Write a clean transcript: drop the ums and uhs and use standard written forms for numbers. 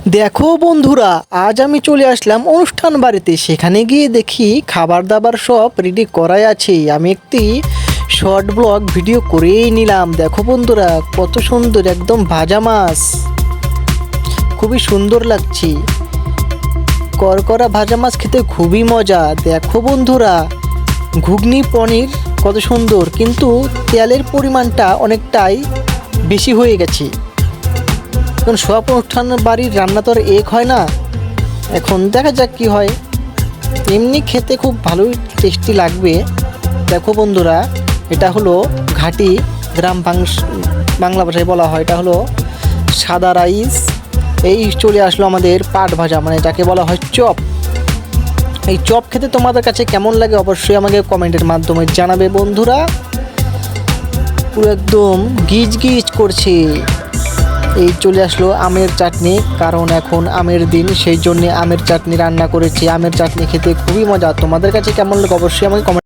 দেখো বন্ধুরা, আজ আমি চলে আসলাম অনুষ্ঠান বাড়িতে। সেখানে গিয়ে দেখি খাবার দাবার সব রেডি করাই আছে। আমি একটি শর্ট ব্লগ ভিডিও করেই নিলাম। দেখো বন্ধুরা, কত সুন্দর, একদম ভাজা মাছ, খুবই সুন্দর লাগছে। করকরা ভাজা মাছ খেতে খুবই মজা। দেখো বন্ধুরা, ঘুগনি পনির কত সুন্দর, কিন্তু তেলের পরিমাণটা অনেকটাই বেশি হয়ে গেছে। এখন সব অনুষ্ঠান বাড়ির রান্না তো আর এক হয় না। এখন দেখা যাক কি হয়। এমনি খেতে খুব ভালোই টেস্টি লাগবে। দেখো বন্ধুরা, এটা হলো ঘাটি গ্রাম বাংলা ভাষায় বলা হয়, এটা হলো সাদা রাইস। এই চলে আসলো আমাদের পাট ভাজা, মানে যাকে বলা হয় চপ। এই চপ খেতে তোমাদের কাছে কেমন লাগে অবশ্যই আমাকে কমেন্টের মাধ্যমে জানাবে বন্ধুরা। পুরো একদম গিজ গিজ করছে। এই চলে আসলো আমের চাটনি, কারণ এখন আমের দিন, সেই জন্য আমের চাটনি রান্না করেছি। আমের চাটনি খেতে খুবই মজা। তোমাদের কাছে কেমন লাগে অবশ্যই আমাকে কমেন্ট